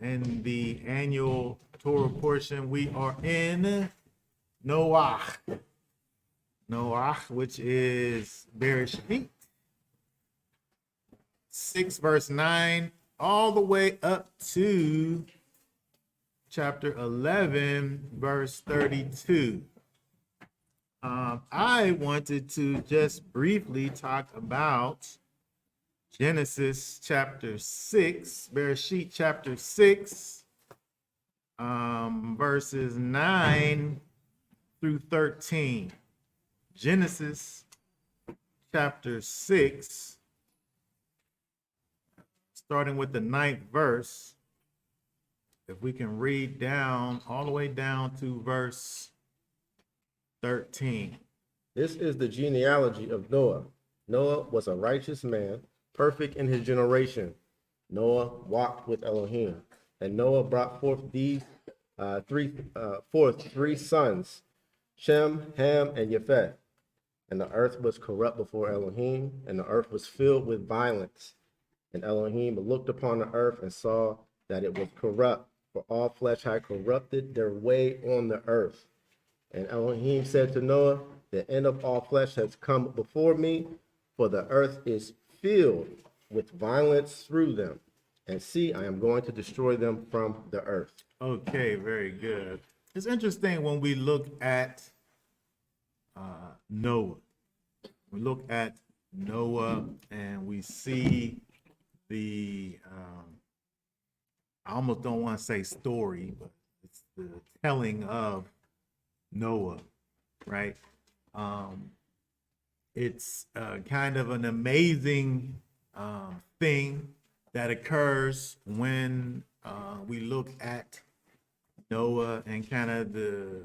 in the annual Torah portion, we are in Noach. Noach, which is Bereshit 6, verse 9, all the way up to chapter 11, verse 32. I wanted to just briefly talk about Genesis chapter 6, Bereshit chapter 6, verses 9 through 13. Genesis chapter 6, starting with the 9th verse. If we can read down, all the way down to verse 13. This is the genealogy of Noah. Noah was a righteous man, perfect in his generation. Noah walked with Elohim, and Noah brought forth three sons, Shem, Ham, and Japheth. And the earth was corrupt before Elohim, and the earth was filled with violence. And Elohim looked upon the earth and saw that it was corrupt, for all flesh had corrupted their way on the earth. And Elohim said to Noah, the end of all flesh has come before me, for the earth is filled with violence through them. And see, I am going to destroy them from the earth. Okay, very good. It's interesting when we look at Noah. We look at Noah and we see the, I almost don't want to say story, but it's the telling of Noah, right? It's kind of an amazing thing that occurs when we look at Noah and kind of the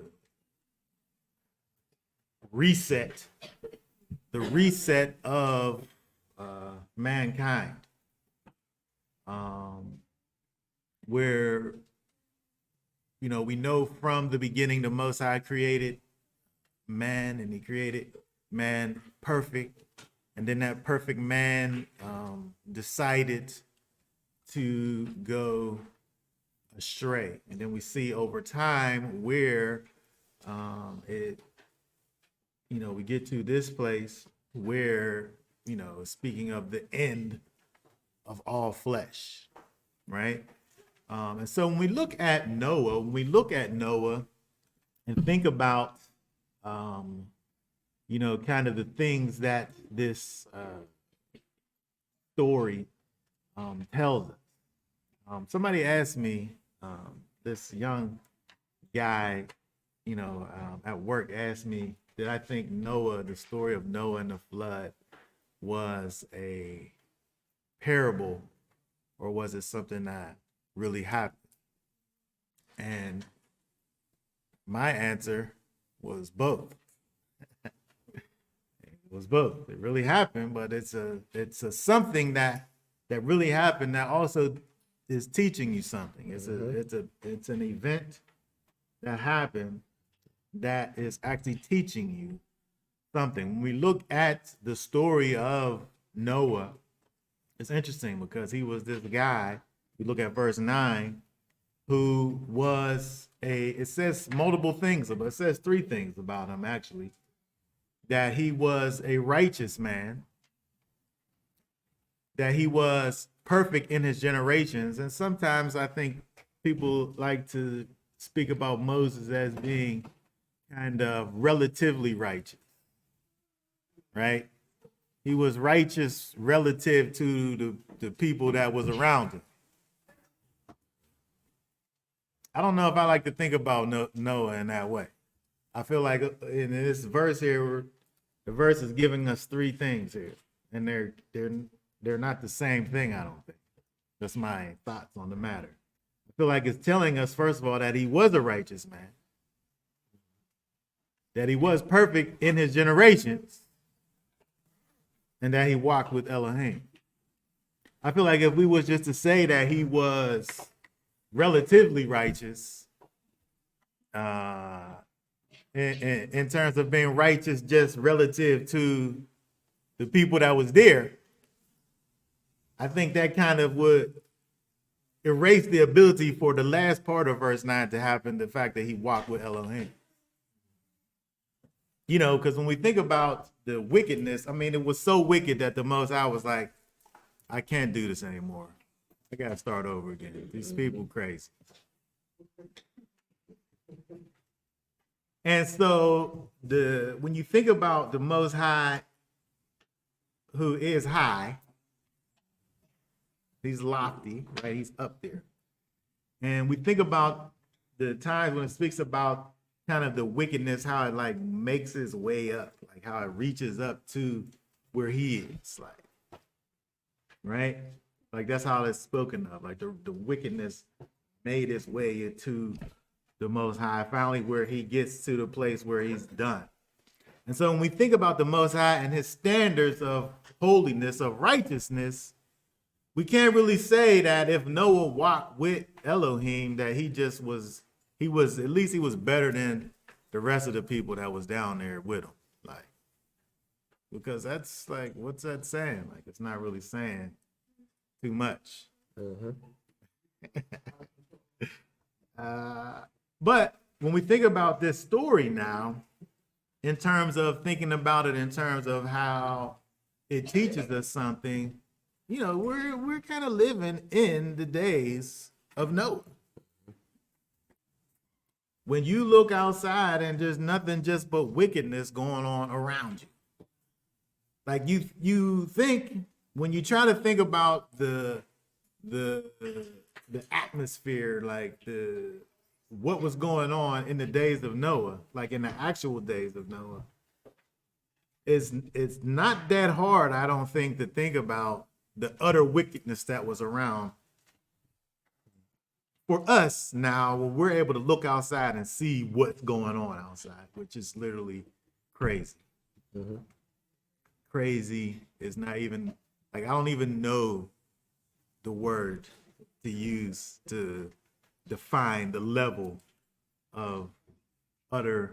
reset of mankind, where, you know, we know from the beginning the Most High created man, and he created man perfect, and then that perfect man decided to go astray. And then we see over time where we get to this place where, speaking of the end of all flesh, right? And so when we look at Noah, and think about, kind of the things that this story tells us. Somebody asked me, this young guy, at work asked me, did I think Noah, the story of Noah and the flood, was a parable, or was it something that really happened? And my answer was both. It was both. It really happened, but it's a something that really happened that also is teaching you something. It's an event that happened that is actually teaching you something. When we look at the story of Noah, it's interesting because he was this guy. We look at verse 9, who was it says multiple things, but it says three things about him actually. That he was a righteous man, that he was perfect in his generations. And sometimes I think people like to speak about Moses as being kind of relatively righteous, right? He was righteous relative to the people that was around him. I don't know if I like to think about Noah in that way. I feel like in this verse here, the verse is giving us three things here, and they're not the same thing, I don't think. That's my thoughts on the matter. I feel like it's telling us, first of all, that he was a righteous man, that he was perfect in his generations, and that he walked with Elohim. I feel like if we was just to say that he was relatively righteous, in terms of being righteous just relative to the people that was there, I think that kind of would erase the ability for the last part of verse 9 to happen, the fact that he walked with Elohim. You know, because when we think about the wickedness, I mean, it was so wicked that the Most High was like, I can't do this anymore. I got to start over again. These people crazy. And so when you think about the Most High, who is high, he's lofty, right? He's up there. And we think about the times when it speaks about kind of the wickedness, how it like makes its way up, like how it reaches up to where he is, like, right? Like that's how it's spoken of, like the wickedness made its way into the Most High, finally where he gets to the place where he's done. And so when we think about the Most High and his standards of holiness, of righteousness, we can't really say that if Noah walked with Elohim, that he was better than the rest of the people that was down there with him. Like, because that's like, what's that saying? Like, it's not really saying too much. But when we think about this story now, in terms of thinking about it, in terms of how it teaches us something, you know, we're kind of living in the days of Noah. When you look outside and there's nothing just but wickedness going on around you. Like you think, when you try to think about the atmosphere, like what was going on in the days of Noah, like in the actual days of Noah, it's not that hard, I don't think, to think about the utter wickedness that was around. For us now, we're able to look outside and see what's going on outside, which is literally crazy. Crazy is not even, like, I don't even know the word to use to define the level of utter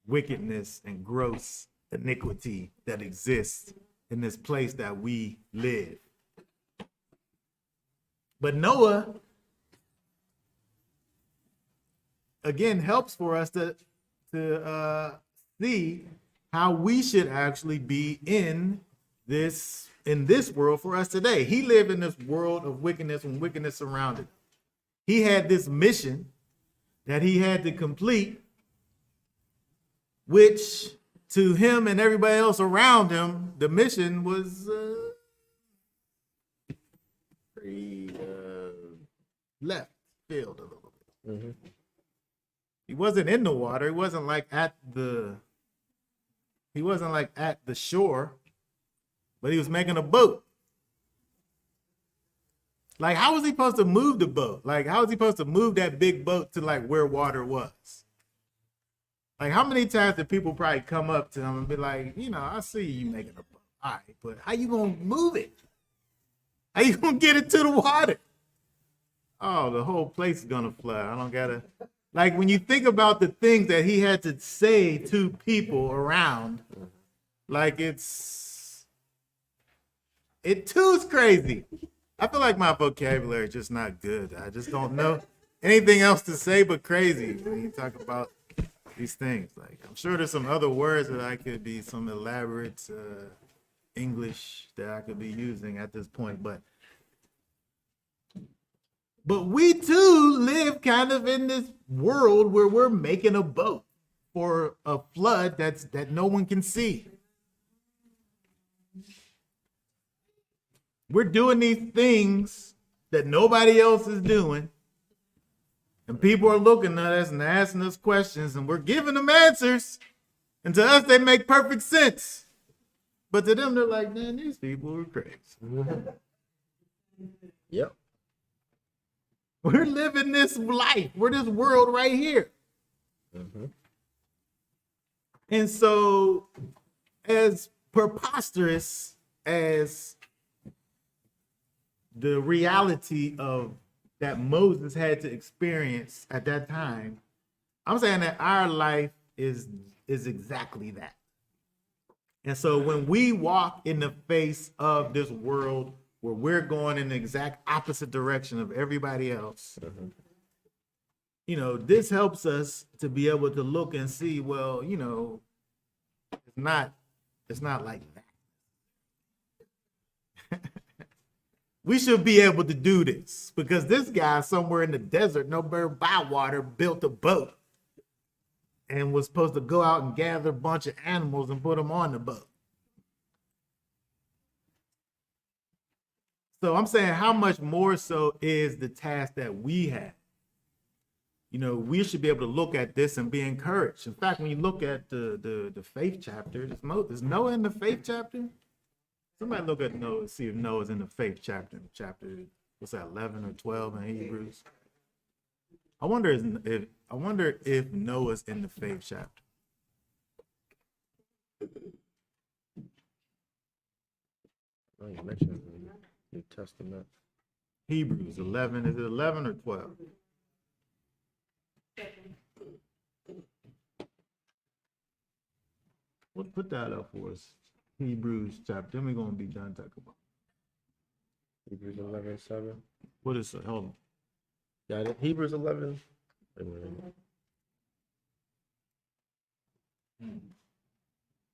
wickedness and gross iniquity that exists in this place that we live. But Noah, again, helps for us to see how we should actually be in this world for us today. He lived in this world of wickedness when wickedness surrounded him. He had this mission that he had to complete, which to him and everybody else around him, the mission was pretty left field a little bit. He wasn't in the water. He wasn't like at the shore, but he was making a boat. Like, how was he supposed to move the boat? Like, how was he supposed to move that big boat to like where water was? Like, how many times did people probably come up to him and be like, you know, I see you making a boat. All right, but how you gonna move it? How you gonna get it to the water? Oh, the whole place is gonna flood. I don't gotta. Like, when you think about the things that he had to say to people around, like it too's crazy. I feel like my vocabulary is just not good. I just don't know anything else to say but crazy when you talk about these things. Like, I'm sure there's some other words that I could be, some elaborate English that I could be using at this point, but we too live kind of in this world where we're making a boat for a flood that no one can see. We're doing these things that nobody else is doing. And people are looking at us and asking us questions, and we're giving them answers. And to us, they make perfect sense. But to them, they're like, man, these people are crazy. Yep. We're living this life. We're this world right here. And so, as preposterous as the reality of that Moses had to experience at that time, I'm saying that our life is exactly that. And so when we walk in the face of this world where we're going in the exact opposite direction of everybody else. You know, this helps us to be able to look and see, well, you know, it's not like that. We should be able to do this because this guy somewhere in the desert, nowhere by water, built a boat and was supposed to go out and gather a bunch of animals and put them on the boat. So I'm saying, how much more so is the task that we have? You know, we should be able to look at this and be encouraged. In fact, when you look at the faith chapter, is Noah in the faith chapter? Somebody look at Noah, see if Noah's in the faith chapter. What's that, 11 or 12 in Hebrews? I wonder if Noah's in the faith chapter. Oh, you mentioned it in the New Testament. Hebrews 11. Is it 11 or 12? Well, put that up for us. Hebrews chapter. Then we're going to be done talking about. Hebrews 11:7. What is it? Hold on. Got it. Hebrews 11. Wait a minute.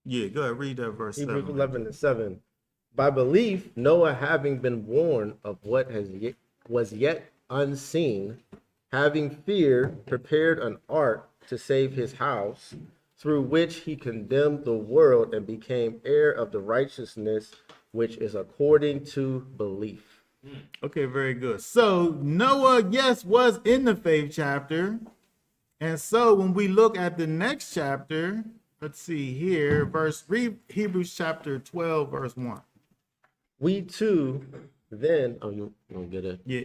Yeah, go ahead. Read that verse. Hebrews 7. 11:7. By belief, Noah, having been warned of what was yet unseen, having feared, prepared an ark to save his house, through which he condemned the world and became heir of the righteousness which is according to belief. Okay, very good. So Noah, yes, was in the faith chapter. And so when we look at the next chapter, let's see here, read Hebrews chapter 12, verse 1. We too then, oh, you don't get it? Yeah,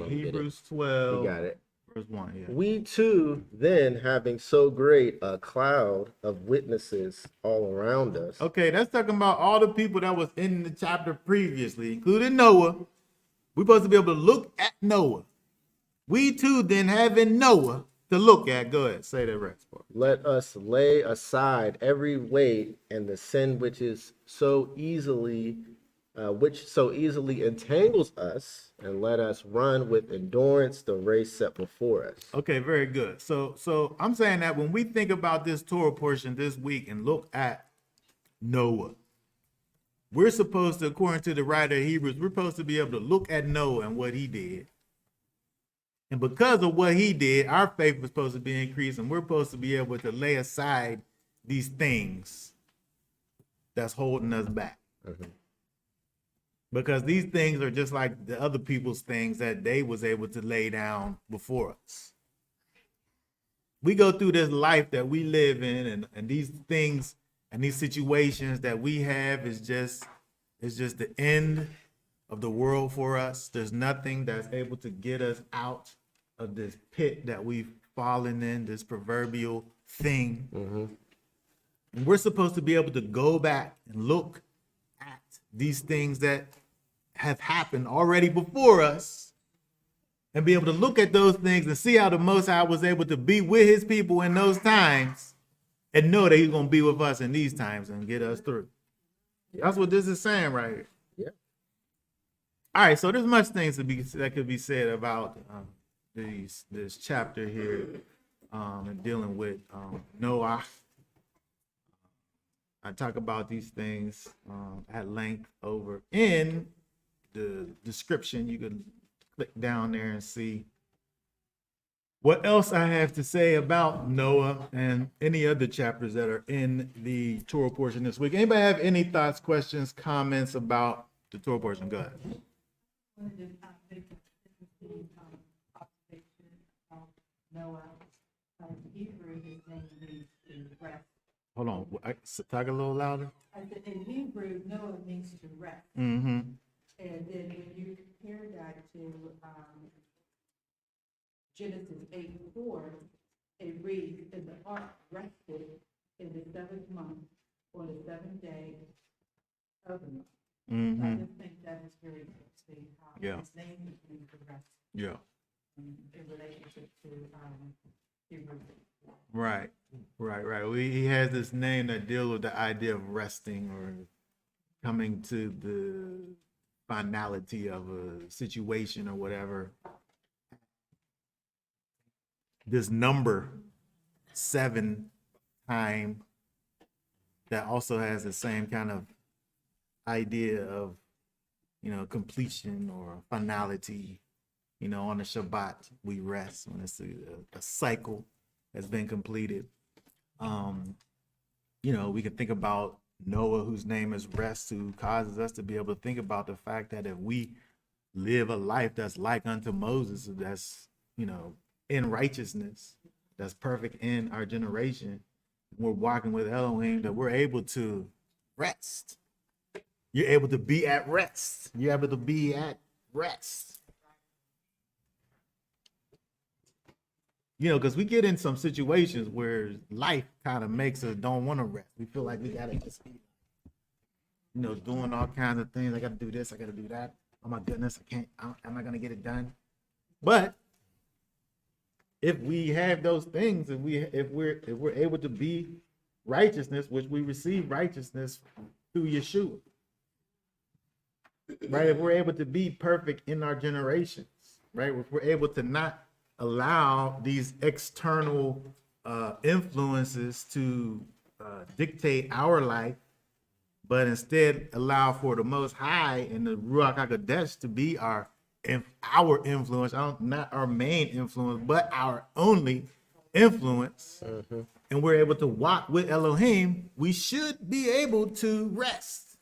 Hebrews 12. You got it. Verse 1, yeah. We too then, having so great a cloud of witnesses all around us. Okay, that's talking about all the people that was in the chapter previously, including Noah. We're supposed to be able to look at Noah. We too then having Noah to look at. Go ahead, say that rest part. Let us lay aside every weight and the sin which so easily entangles us, and let us run with endurance the race set before us. Okay, very good. So I'm saying that when we think about this Torah portion this week and look at Noah, we're supposed to, according to the writer of Hebrews, we're supposed to be able to look at Noah and what he did. And because of what he did, our faith was supposed to be increased, and we're supposed to be able to lay aside these things that's holding us back. Mm-hmm. Because these things are just like the other people's things that they was able to lay down before us. We go through this life that we live in, and these things and these situations that we have is just the end of the world for us. There's nothing that's able to get us out of this pit that we've fallen in, this proverbial thing. Mm-hmm. And we're supposed to be able to go back and look at these things that have happened already before us and be able to look at those things and see how the Most High was able to be with his people in those times and know that he's going to be with us in these times and get us through. Yeah. That's what this is saying right here. Yeah. All right, so there's much things that could be said about this chapter here and dealing with Noach. I talk about these things at length over in the description. You can click down there and see what else I have to say about Noah and any other chapters that are in the Torah portion this week. Anybody have any thoughts, questions, comments about the Torah portion? Go ahead. Noah, Hebrew, his name means to rest. Hold on, talk a little louder. I said in Hebrew, Noah means to rest. Mm-hmm. And then when you compare that to Genesis 8:4, it reads, "And the ark rested in the seventh month, on the seventh day of the month." Mm-hmm. I just think that is very interesting how his name means to rest. Yeah. In relationship to Hebrew. Right. He has this name that deals with the idea of resting or coming to the finality of a situation or whatever, this number 7 time that also has the same kind of idea of, completion or finality. On the Shabbat, we rest when it's a cycle has been completed. We can think about Noah, whose name is rest, who causes us to be able to think about the fact that if we live a life that's like unto Moses, that's, in righteousness, that's perfect in our generation, we're walking with Elohim, that we're able to rest. You're able to be at rest. You're able to be at rest. Because we get in some situations where life kind of makes us don't want to rest. We feel like we gotta just be, doing all kinds of things. I gotta do this, I gotta do that. Oh my goodness, I'm not gonna get it done. But if we have those things, if we're able to be righteousness, which we receive righteousness through Yeshua, right? If we're able to be perfect in our generations, right? If we're able to not allow these external influences to dictate our life, but instead allow for the Most High and the Ruach HaKodesh to be our influence, not our main influence, but our only influence, and we're able to walk with Elohim, we should be able to rest.